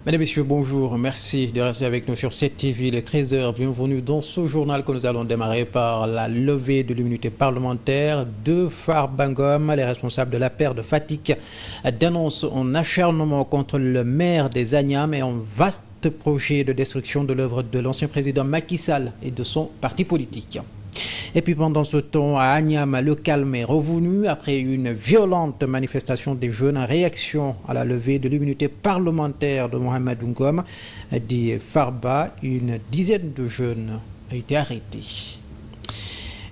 Mesdames et messieurs, bonjour. Merci de rester avec nous sur cette TV. Il est 13h. Bienvenue dans ce journal que nous allons démarrer par la levée de l'immunité parlementaire de Farba Ngom. Les responsables de la paire de Fatick dénoncent un acharnement contre le maire des Agnam et un vaste projet de destruction de l'œuvre de l'ancien président Macky Sall et de son parti politique. Et puis pendant ce temps, à Agnam, le calme est revenu après une violente manifestation des jeunes en réaction à la levée de l'immunité parlementaire de Mohamed Ngom. Dit Farba, une dizaine de jeunes ont été arrêtés.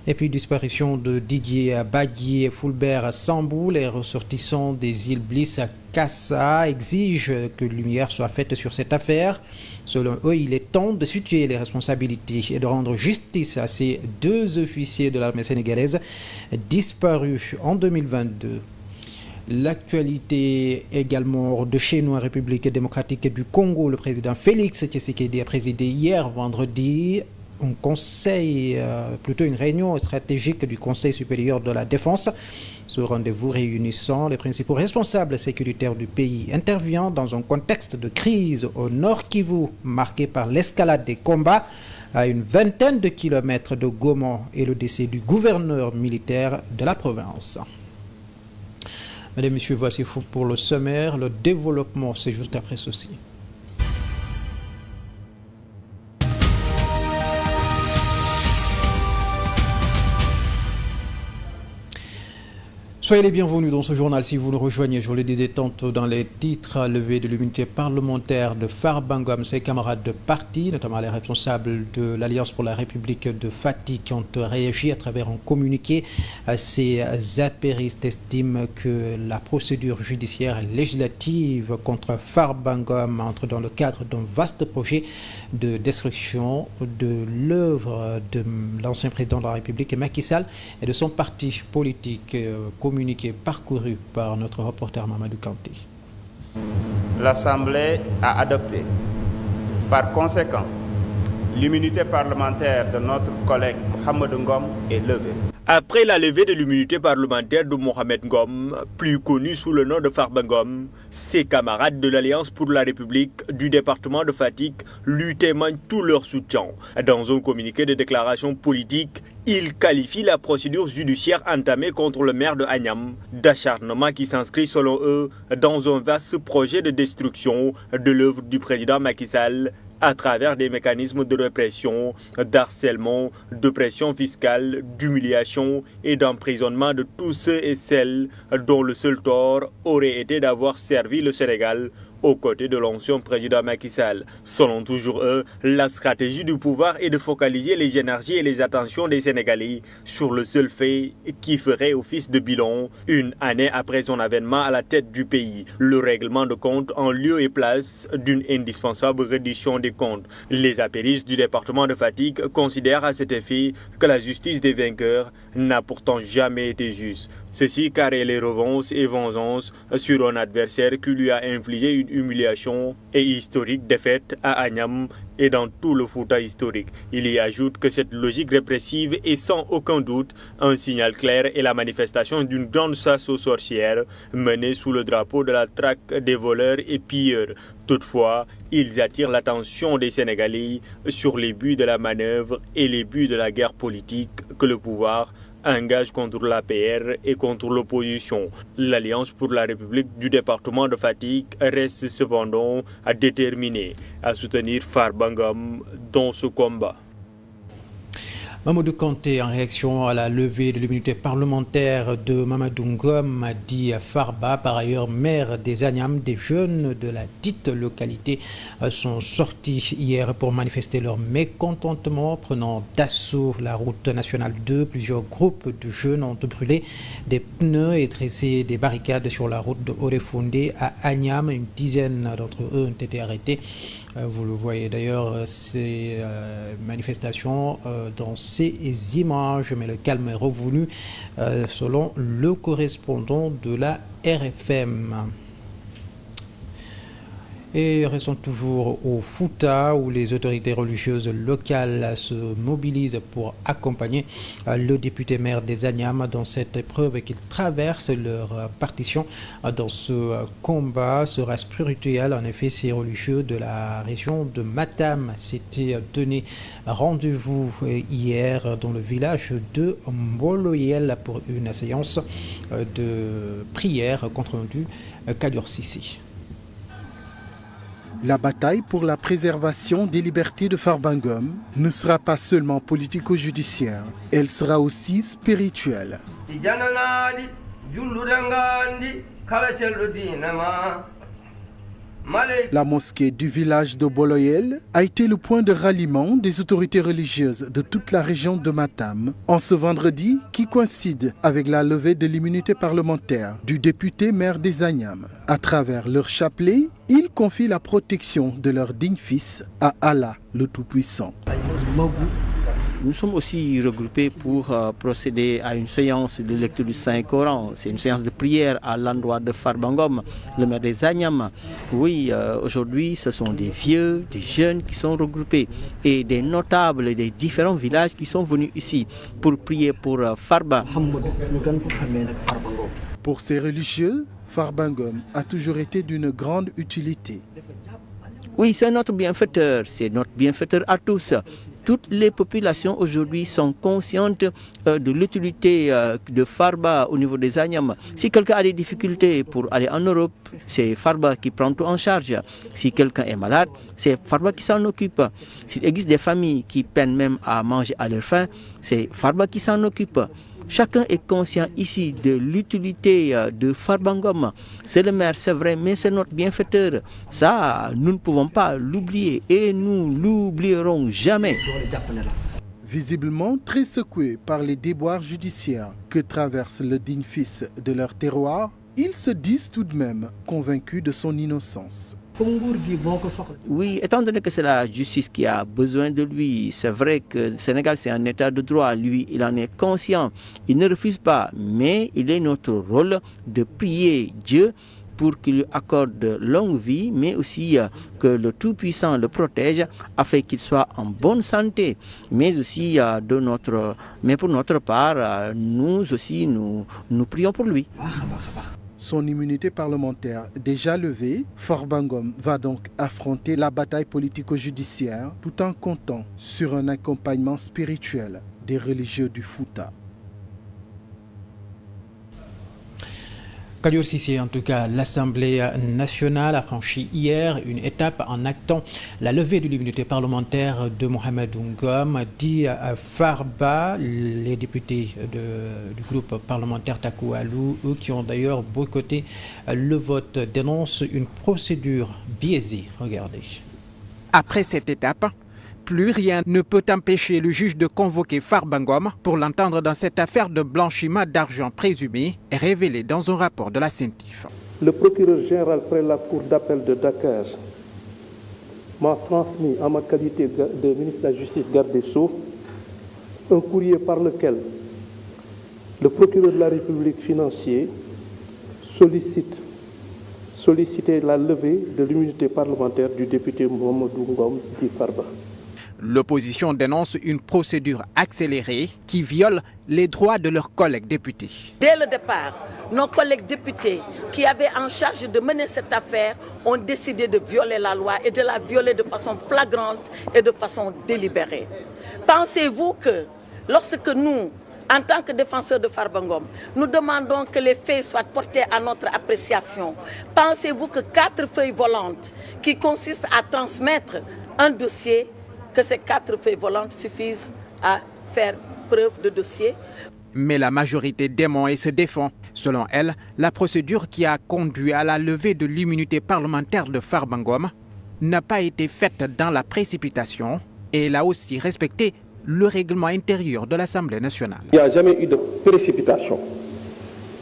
Et puis disparition de Didier Badji et Fulbert Sambou, les ressortissants des îles Bliss à Kassa exigent que lumière soit faite sur cette affaire. Selon eux, il est temps de situer les responsabilités et de rendre justice à ces deux officiers de l'armée sénégalaise disparus en 2022. L'actualité également de chez nous en République démocratique du Congo. Le président Félix Tshisekedi a présidé hier vendredi un conseil, plutôt une réunion stratégique du Conseil supérieur de la défense. Ce rendez-vous réunissant les principaux responsables sécuritaires du pays intervient dans un contexte de crise au Nord Kivu, marqué par l'escalade des combats à une vingtaine de kilomètres de Goma et le décès du gouverneur militaire de la province. Mesdames et messieurs, voici pour le sommaire. Le développement, c'est juste après ceci. Soyez les bienvenus dans ce journal si vous le rejoignez. Je vous le disais tantôt dans les titres, levée de l'immunité parlementaire de Farba Ngom, ses camarades de parti, notamment les responsables de l'Alliance pour la République de Fatick, ont réagi à travers un communiqué. Ces apéristes estiment que la procédure judiciaire législative contre Farba Ngom entre dans le cadre d'un vaste projet de destruction de l'œuvre de l'ancien président de la République Macky Sall et de son parti politique. Communiqué parcouru par notre reporter Mamadou Kanté. L'Assemblée a adopté. Par conséquent, l'immunité parlementaire de notre collègue Mohamed Ngom est levée. Après la levée de l'immunité parlementaire de Mohamed Ngom, plus connu sous le nom de Farba Ngom, ses camarades de l'Alliance pour la République du département de Fatick lui témoignent tout leur soutien. Dans un communiqué de déclaration politique, ils qualifient la procédure judiciaire entamée contre le maire de Agnam d'acharnement qui s'inscrit selon eux dans un vaste projet de destruction de l'œuvre du président Macky Sall à travers des mécanismes de répression, d'harcèlement, de pression fiscale, d'humiliation et d'emprisonnement de tous ceux et celles dont le seul tort aurait été d'avoir servi le Sénégal aux côtés de l'ancien président Macky Sall. Selon toujours eux, la stratégie du pouvoir est de focaliser les énergies et les attentions des Sénégalais sur le seul fait qui ferait office de bilan une année après son avènement à la tête du pays. Le règlement de compte en lieu et place d'une indispensable reddition des comptes. Les apéristes du département de Fatick considèrent à cet effet que la justice des vainqueurs n'a pourtant jamais été juste. Ceci car elle est revanche et vengeance sur un adversaire qui lui a infligé une humiliation et historique défaite à Agnam et dans tout le Fouta historique. Il y ajoute que cette logique répressive est sans aucun doute un signal clair et la manifestation d'une grande chasse aux sorcières menée sous le drapeau de la traque des voleurs et pilleurs. Toutefois, ils attirent l'attention des Sénégalais sur les buts de la manœuvre et les buts de la guerre politique que le pouvoir engage contre l'APR et contre l'opposition. L'Alliance pour la République du département de Fatick reste cependant déterminée à soutenir Farba Ngom dans ce combat. Mamadou Kanté, en réaction à la levée de l'immunité parlementaire de Mamadou Ngom, a dit à Farba, par ailleurs maire des Agnam, des jeunes de la dite localité sont sortis hier pour manifester leur mécontentement, prenant d'assaut la route nationale 2. Plusieurs groupes de jeunes ont brûlé des pneus et dressé des barricades sur la route de Orefondé à Agnam. Une dizaine d'entre eux ont été arrêtés. Vous le voyez d'ailleurs, ces manifestations dans ces images, mais le calme est revenu selon le correspondant de la RFM. Et restons toujours au Fouta où les autorités religieuses locales se mobilisent pour accompagner le député maire des Agnam dans cette épreuve qu'ils traversent. Leur partition dans ce combat sera spirituel. En effet, ces religieux de la région de Matam s'étaient donné rendez-vous hier dans le village de Mboloyel pour une séance de prière compte rendu Kadior Sissi. La bataille pour la préservation des libertés de Farba Ngom ne sera pas seulement politico-judiciaire, elle sera aussi spirituelle. La mosquée du village de Boloyel a été le point de ralliement des autorités religieuses de toute la région de Matam en ce vendredi qui coïncide avec la levée de l'immunité parlementaire du député maire des Agnam. À travers leur chapelet, ils confient la protection de leur digne fils à Allah le Tout-Puissant. Nous sommes aussi regroupés pour procéder à une séance de lecture du Saint-Coran. C'est une séance de prière à l'endroit de Farba Ngom, le maire des Agnam. Oui, aujourd'hui, ce sont des vieux, des jeunes qui sont regroupés et des notables des différents villages qui sont venus ici pour prier pour Farba. Pour ces religieux, Farba Ngom a toujours été d'une grande utilité. Oui, c'est notre bienfaiteur à tous. Toutes les populations aujourd'hui sont conscientes de l'utilité de Farba au niveau des Agnam. Si quelqu'un a des difficultés pour aller en Europe, c'est Farba qui prend tout en charge. Si quelqu'un est malade, c'est Farba qui s'en occupe. S'il existe des familles qui peinent même à manger à leur faim, c'est Farba qui s'en occupe. Chacun est conscient ici de l'utilité de Farba Ngom. C'est le maire, c'est vrai, mais c'est notre bienfaiteur. Ça, nous ne pouvons pas l'oublier et nous l'oublierons jamais. Visiblement très secoués par les déboires judiciaires que traverse le digne fils de leur terroir, ils se disent tout de même convaincus de son innocence. Oui, étant donné que c'est la justice qui a besoin de lui, c'est vrai que le Sénégal c'est un état de droit, lui il en est conscient, il ne refuse pas, mais il est notre rôle de prier Dieu pour qu'il lui accorde longue vie, mais aussi que le Tout-Puissant le protège afin qu'il soit en bonne santé. Mais aussi mais pour notre part, nous aussi nous prions pour lui. Son immunité parlementaire déjà levée, Farba Ngom va donc affronter la bataille politico-judiciaire tout en comptant sur un accompagnement spirituel des religieux du Fouta. Kadior Sissi, en tout cas, l'Assemblée nationale a franchi hier une étape en actant la levée de l'immunité parlementaire de Mohamed Ngom, dit Farba. Les députés du groupe parlementaire Takoualou, eux qui ont d'ailleurs boycotté le vote, dénoncent une procédure biaisée. Regardez. Après cette étape, plus rien ne peut empêcher le juge de convoquer Farba Ngom pour l'entendre dans cette affaire de blanchiment d'argent présumé et révélé dans un rapport de la CENTIF. Le procureur général près la cour d'appel de Dakar m'a transmis en ma qualité de ministre de la Justice garde des Sceaux un courrier par lequel le procureur de la République financier sollicitait la levée de l'immunité parlementaire du député Mohamedou Ngom dit Farba. L'opposition dénonce une procédure accélérée qui viole les droits de leurs collègues députés. Dès le départ, nos collègues députés qui avaient en charge de mener cette affaire ont décidé de violer la loi et de la violer de façon flagrante et de façon délibérée. Pensez-vous que lorsque nous, en tant que défenseurs de Farba Ngom, nous demandons que les faits soient portés à notre appréciation, pensez-vous que 4 feuilles volantes qui consistent à transmettre un dossier, que ces 4 feuilles volantes suffisent à faire preuve de dossier? Mais la majorité dément et se défend. Selon elle, la procédure qui a conduit à la levée de l'immunité parlementaire de Farba Ngom n'a pas été faite dans la précipitation et elle a aussi respecté le règlement intérieur de l'Assemblée nationale. Il n'y a jamais eu de précipitation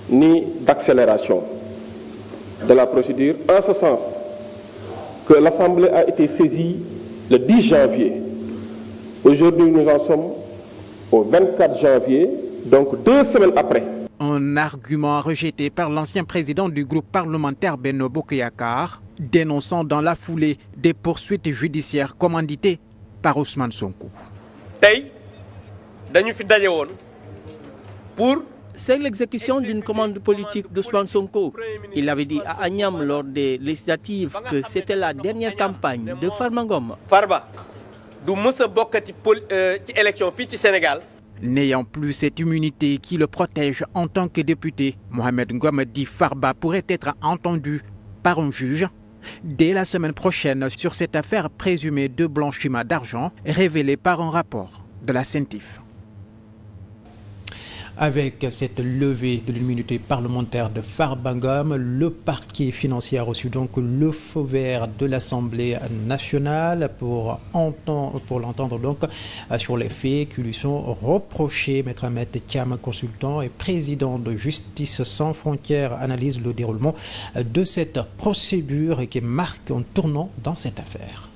ni d'accélération de la procédure, en ce sens que l'Assemblée a été saisie le 10 janvier. Aujourd'hui, nous en sommes au 24 janvier, donc 2 semaines après. Un argument rejeté par l'ancien président du groupe parlementaire Benno Bokk Yakaar, dénonçant dans la foulée des poursuites judiciaires commanditées par Ousmane Sonko. C'est l'exécution d'une commande politique d'Ousmane Sonko. Il avait dit à Agnam lors des législatives que c'était la dernière campagne de Farba Ngom. Farba du mës a bokkati ci élection fii ci Sénégal. N'ayant plus cette immunité qui le protège en tant que député, Mohamed Ngom dit Farba pourrait être entendu par un juge dès la semaine prochaine sur cette affaire présumée de blanchiment d'argent révélée par un rapport de la CENTIF. Avec cette levée de l'immunité parlementaire de Farba Ngom, le parquet financier a reçu donc le feu vert de l'Assemblée nationale pour l'entendre donc sur les faits qui lui sont reprochés. Maître Ahmed Thiam, consultant et président de Justice sans frontières, analyse le déroulement de cette procédure et qui marque un tournant dans cette affaire.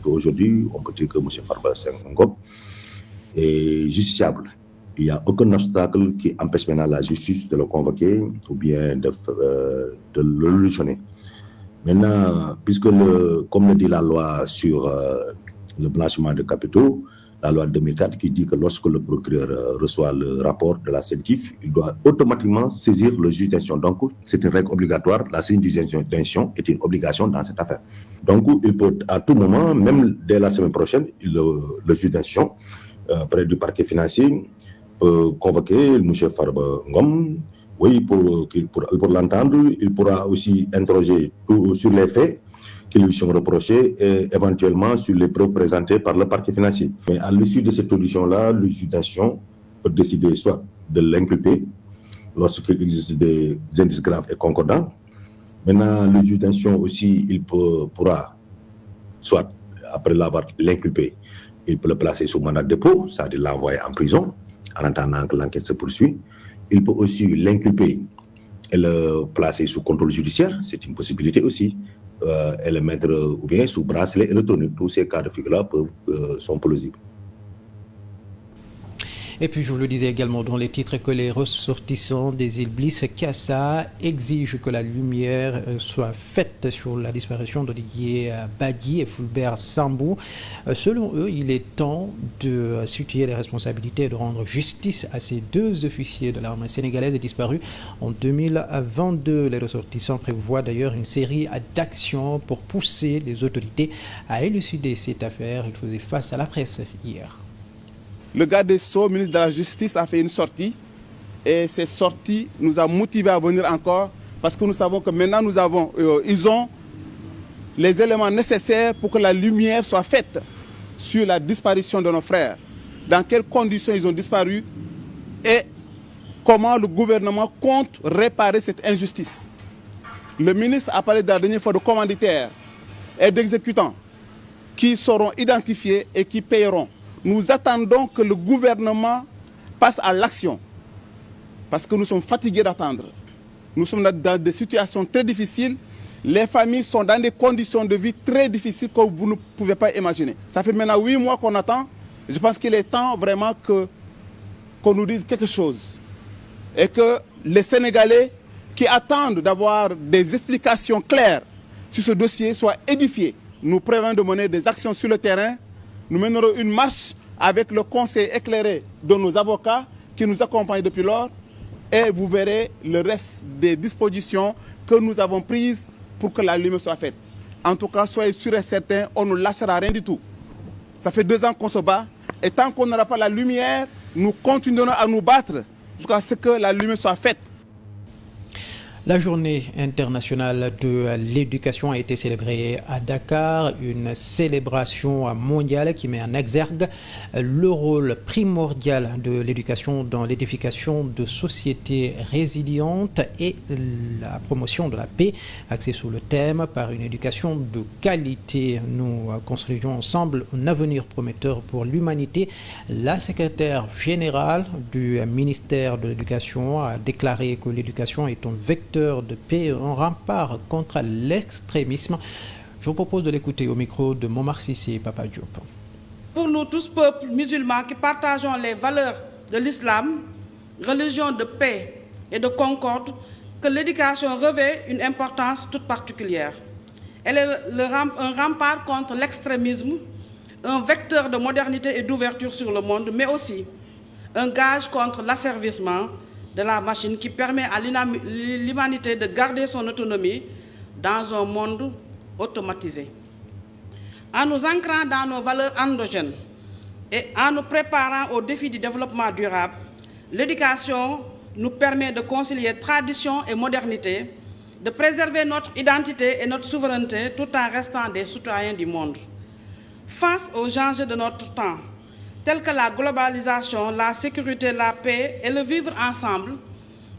Aujourd'hui, on peut dire que M. Farba Ngom est justiciable. Il n'y a aucun obstacle qui empêche maintenant la justice de le convoquer ou bien de le auditionner. Maintenant, puisque, comme le dit la loi sur le blanchiment de capitaux, la loi de 2004 qui dit que lorsque le procureur reçoit le rapport de la CENTIF, il doit automatiquement saisir le juge d'instruction. Donc, c'est une règle obligatoire. La saisie du juge d'instruction est une obligation dans cette affaire. Donc, il peut à tout moment, même dès la semaine prochaine, le juge d'instruction, près du parquet financier, peut convoquer M. Farba Ngom, oui, pour l'entendre. Il pourra aussi interroger sur les faits qui lui sont reprochés et éventuellement sur les preuves présentées par le parquet financier. Mais à l'issue de cette audition-là, le juge d'instruction peut décider soit de l'inculper lorsqu'il existe des indices graves et concordants. Maintenant, le juge d'instruction aussi, il pourra, soit après l'avoir l'inculpé, il peut le placer sous mandat de dépôt, c'est-à-dire l'envoyer en prison, en attendant que l'enquête se poursuit. Il peut aussi l'inculper et le placer sous contrôle judiciaire, c'est une possibilité aussi, et le mettre ou bien sous bracelet électronique. Tous ces cas de figure-là sont plausibles. Et puis je vous le disais également dans les titres que les ressortissants des îles Bliss Kassa exigent que la lumière soit faite sur la disparition d'Olivier Badji et Fulbert Sambou. Selon eux, il est temps de situer les responsabilités et de rendre justice à ces deux officiers de l'armée sénégalaise disparus en 2022. Les ressortissants prévoient d'ailleurs une série d'actions pour pousser les autorités à élucider cette affaire. Il faisait face à la presse hier. Le garde des Sceaux, ministre de la Justice, a fait une sortie et cette sortie nous a motivés à venir encore parce que nous savons que maintenant ils ont les éléments nécessaires pour que la lumière soit faite sur la disparition de nos frères. Dans quelles conditions ils ont disparu et comment le gouvernement compte réparer cette injustice. Le ministre a parlé de la dernière fois de commanditaires et d'exécutants qui seront identifiés et qui payeront. Nous attendons que le gouvernement passe à l'action parce que nous sommes fatigués d'attendre. Nous sommes dans des situations très difficiles. Les familles sont dans des conditions de vie très difficiles que vous ne pouvez pas imaginer. Ça fait maintenant 8 mois qu'on attend. Je pense qu'il est temps vraiment qu'on nous dise quelque chose. Et que les Sénégalais qui attendent d'avoir des explications claires sur ce dossier soient édifiés. Nous prévoyons de mener des actions sur le terrain. Nous mènerons une marche avec le conseil éclairé de nos avocats qui nous accompagnent depuis lors et vous verrez le reste des dispositions que nous avons prises pour que la lumière soit faite. En tout cas, soyez sûrs et certains, on ne lâchera rien du tout. Ça fait 2 ans qu'on se bat et tant qu'on n'aura pas la lumière, nous continuerons à nous battre jusqu'à ce que la lumière soit faite. La journée internationale de l'éducation a été célébrée à Dakar, une célébration mondiale qui met en exergue le rôle primordial de l'éducation dans l'édification de sociétés résilientes et la promotion de la paix, axée sur le thème par une éducation de qualité. Nous construisons ensemble un avenir prometteur pour l'humanité. La secrétaire générale du ministère de l'Éducation a déclaré que l'éducation est un vecteur de paix, un rempart contre l'extrémisme. Je vous propose de l'écouter au micro de Momar Sissé et Papa Diop. Pour nous tous, peuples musulmans qui partageons les valeurs de l'islam, religion de paix et de concorde, que l'éducation revêt une importance toute particulière. Elle est un rempart contre l'extrémisme, un vecteur de modernité et d'ouverture sur le monde, mais aussi un gage contre l'asservissement de la machine qui permet à l'humanité de garder son autonomie dans un monde automatisé. En nous ancrant dans nos valeurs endogènes et en nous préparant aux défis du développement durable, l'éducation nous permet de concilier tradition et modernité, de préserver notre identité et notre souveraineté tout en restant des citoyens du monde. Face aux enjeux de notre temps, tels que la globalisation, la sécurité, la paix et le vivre ensemble,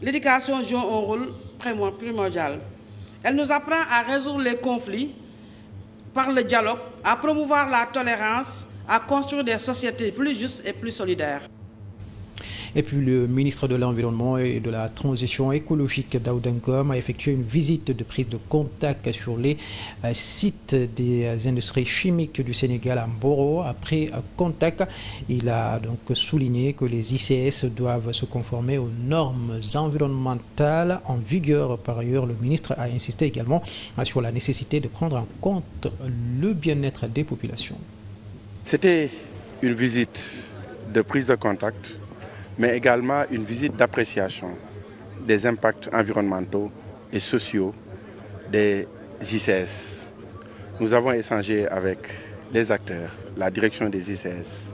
l'éducation joue un rôle primordial. Elle nous apprend à résoudre les conflits par le dialogue, à promouvoir la tolérance, à construire des sociétés plus justes et plus solidaires. Et puis le ministre de l'Environnement et de la Transition écologique Daouda Ngom a effectué une visite de prise de contact sur les sites des industries chimiques du Sénégal à Mboro. Après contact, il a donc souligné que les ICS doivent se conformer aux normes environnementales en vigueur. Par ailleurs, le ministre a insisté également sur la nécessité de prendre en compte le bien-être des populations. C'était une visite de prise de contact, mais également une visite d'appréciation des impacts environnementaux et sociaux des ICS. Nous avons échangé avec les acteurs, la direction des ICS.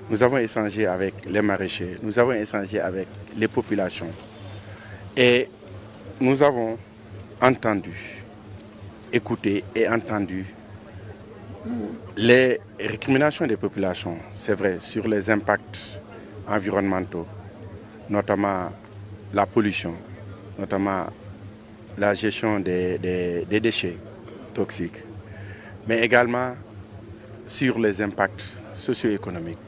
Nous avons échangé avec les maraîchers, nous avons échangé avec les populations. Et nous avons entendu, écouté et entendu les récriminations des populations, c'est vrai, sur les impacts environnementaux, notamment la pollution, notamment la gestion des déchets toxiques, mais également sur les impacts socio-économiques,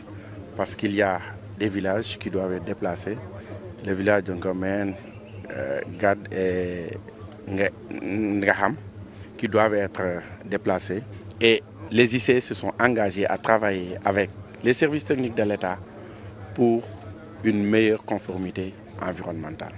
parce qu'il y a des villages qui doivent être déplacés, les villages de Ngomen, Gad et Ngaham, qui doivent être déplacés. Et les ICS se sont engagés à travailler avec les services techniques de l'État pour une meilleure conformité environnementale.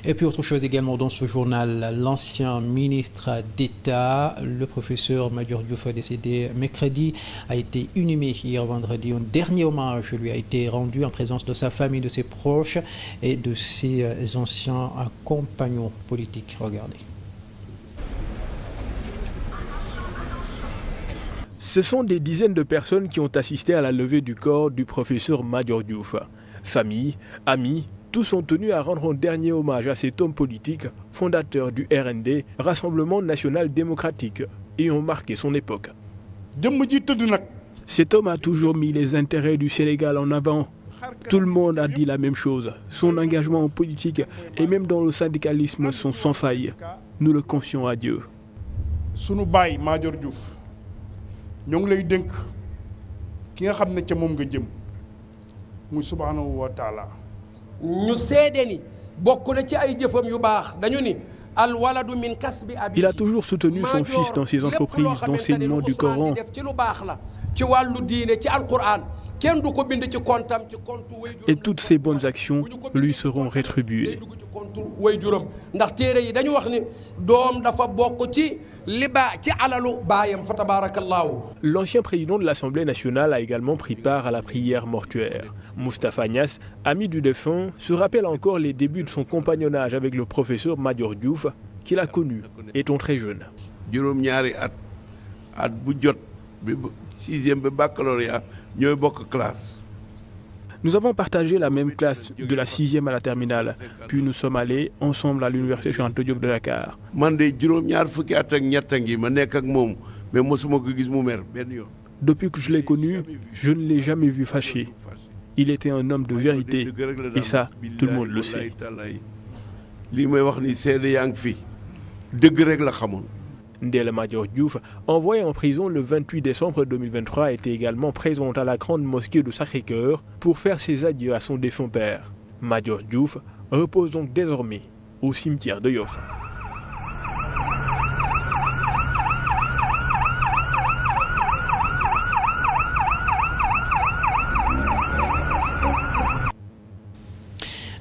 Et puis autre chose également dans ce journal, l'ancien ministre d'État, le professeur Madior Diouf, décédé mercredi, a été inhumé hier vendredi. Un dernier hommage lui a été rendu en présence de sa famille, de ses proches et de ses anciens compagnons politiques. Regardez. Ce sont des dizaines de personnes qui ont assisté à la levée du corps du professeur Madior Diouf. Famille, amis, tous sont tenus à rendre un dernier hommage à cet homme politique, fondateur du RND, Rassemblement National Démocratique, et ont marqué son époque. Cet homme a toujours mis les intérêts du Sénégal en avant. Tout le monde a dit la même chose. Son engagement en politique et même dans le syndicalisme sont sans faille. Nous le confions à Dieu. Sunu baay Madior Diouf ñoo ngi lay dénk ki nga xam ne ca moom nga jëm muy subhanahu wa taala. ñu seede ni bokk na ci ay jëfam yu baax dañu ni al waladu min kasbi abi. Il a toujours soutenu son fils dans ses entreprises d'enseignement du Coran. ci lu baax la ci wàllu diine ci alquran kenn du ko bind ci kontam ci kontu way. Et toutes ces bonnes actions lui seront rétribuées. way juram ndax téere yi dañu wax ni doom dafa bokk ci liba ci alalu baayam fa tabarakallahu. L'ancien président de l'Assemblée nationale a également pris part à la prière mortuaire. Moustapha Niasse, ami du défunt, se rappelle encore les débuts de son compagnonnage avec le professeur Madior Diouf, qu'il a connu étant très jeune. juróom-ñaari at bu jot bi 6e ba baccalauréat ñooy bokk classe. Nous avons partagé la même classe de la 6e à la terminale, puis nous sommes allés ensemble à l'université Cheikh Anta Diop de Dakar. Man de juróom-ñaar fukki at ak ñett ngi ma nekk ak moom mais mosuma ko gis mu mer benn yoon. Depuis que je l'ai connu, je ne l'ai jamais vu fâché. Il était un homme de vérité, et ça, tout le monde le sait. Li may wax ni seede yaa ngi fi dëgg rek la xamoon. Ndella Madior Diouf, envoyé en prison le 28 décembre 2023, était également présent à la grande mosquée de Sacré-Cœur pour faire ses adieux à son défunt père. Madior Diouf repose donc désormais au cimetière de Yoff.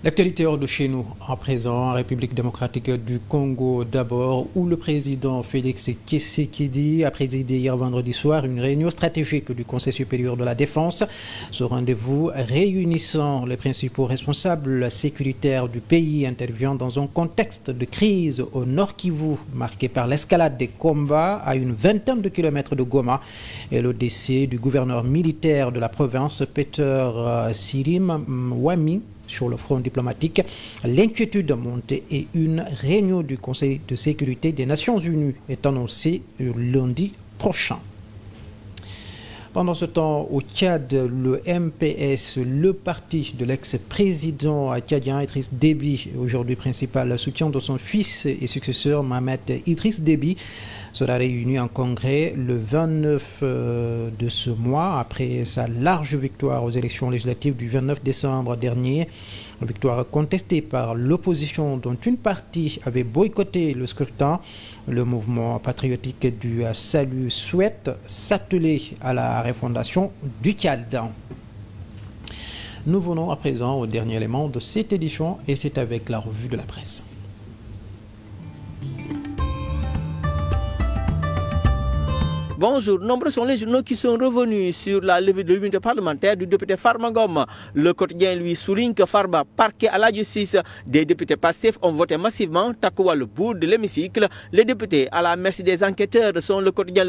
L'actualité hors de chez nous, en présent, en République démocratique du Congo d'abord, où le président Félix Tshisekedi a présidé hier vendredi soir une réunion stratégique du Conseil supérieur de la défense. Ce rendez-vous réunissant les principaux responsables sécuritaires du pays intervient dans un contexte de crise au Nord Kivu, marqué par l'escalade des combats à une vingtaine de kilomètres de Goma et le décès du gouverneur militaire de la province, Peter Sirim Wami. Sur le front diplomatique, l'inquiétude monte et une réunion du Conseil de sécurité des Nations Unies est annoncée lundi prochain. Pendant ce temps, au Tchad, le MPS, le parti de l'ex-président tchadien Idriss Déby, aujourd'hui principal soutien de son fils et successeur Mohamed Idriss Déby, sera réuni en congrès le 29 de ce mois après sa large victoire aux élections législatives du 29 décembre dernier. Une victoire contestée par l'opposition dont une partie avait boycotté le scrutin. Le mouvement patriotique du Salut souhaite s'atteler à la refondation du Tchad. Nous venons à présent au dernier élément de cette édition et c'est avec la revue de la presse. Bonjour, nombreux sont les journaux qui sont revenus sur la levée de l'immunité parlementaire du député Farba Ngom. Le quotidien lui souligne que Farba, parqué à la justice, des députés passifs ont voté massivement, Takoua le bout de l'hémicycle. Les députés à la merci des enquêteurs sont le quotidien.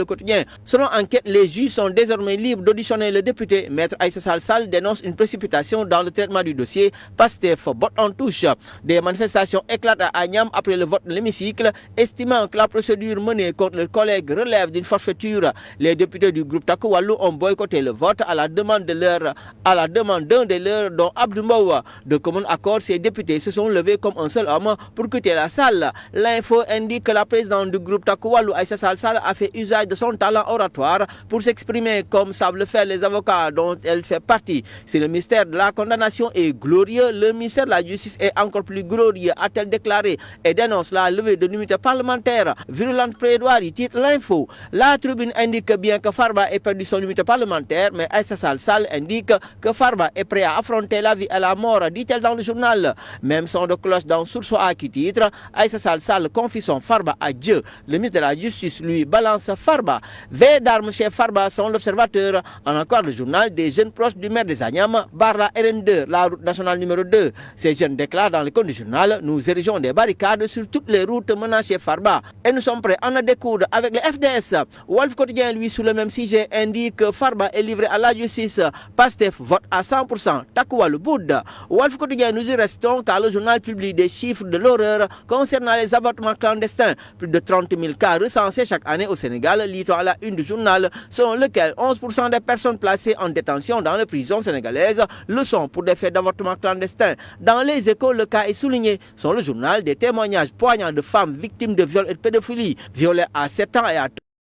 Selon enquête, les juges sont désormais libres d'auditionner le député. Maître Aïssa Sall Sall dénonce une précipitation dans le traitement du dossier. Pastef botte en touche. Des manifestations éclatent à Agnam après le vote de l'hémicycle, estimant que la procédure menée contre leurs collègues relève d'une forfaiture. Les députés du groupe Takowalu ont boycotté le vote à la demande d'un des leurs, dont Abdou Mbow. De commun accord, ces députés se sont levés comme un seul homme pour quitter la salle. L'info indique que la présidente du groupe Takowalu, Aïssa Sall Sall, a fait usage de son talent oratoire pour s'exprimer comme savent le faire les avocats dont elle fait partie. Si le mystère de la condamnation est glorieux, le ministère de la Justice est encore plus glorieux, a-t-elle déclaré, et dénonce la levée de l'immunité parlementaire. Virulente plaidoirie, titre l'info. La tribune indique bien que Farba ait perdu son immunité parlementaire, mais Aïssa Sall Sall indique que Farba est prêt à affronter la vie et la mort, dit-elle dans le journal. Même son de cloche dans Source A qui titre Aïssa Sall Sall confie son Farba à Dieu. Le ministre de la Justice lui balance Farba. Veille d'armes chez Farba sont l'observateur. En encore le journal des jeunes proches du maire des Agnam, Barra RN2, la route nationale numéro 2. Ces jeunes déclarent dans le compte du journal: nous érigeons des barricades sur toutes les routes menant chez Farba et nous sommes prêts à en découdre avec les FDS. Wolf Quotidien, lui, sous le même sujet, indique que Farba est livré à la justice. Pastef vote à 100%. Takoua le Bouddha. Wolf Quotidien, nous y restons car le journal publie des chiffres de l'horreur concernant les avortements clandestins. Plus de 30 000 cas recensés chaque année au Sénégal, lit-on à la une du journal, selon lequel 11% des personnes placées en détention dans les prisons sénégalaises le sont pour des faits d'avortement clandestins. Dans les Échos, le cas est souligné. Selon le journal, des témoignages poignants de femmes victimes de viols et de pédophilie, violées à 7 ans et à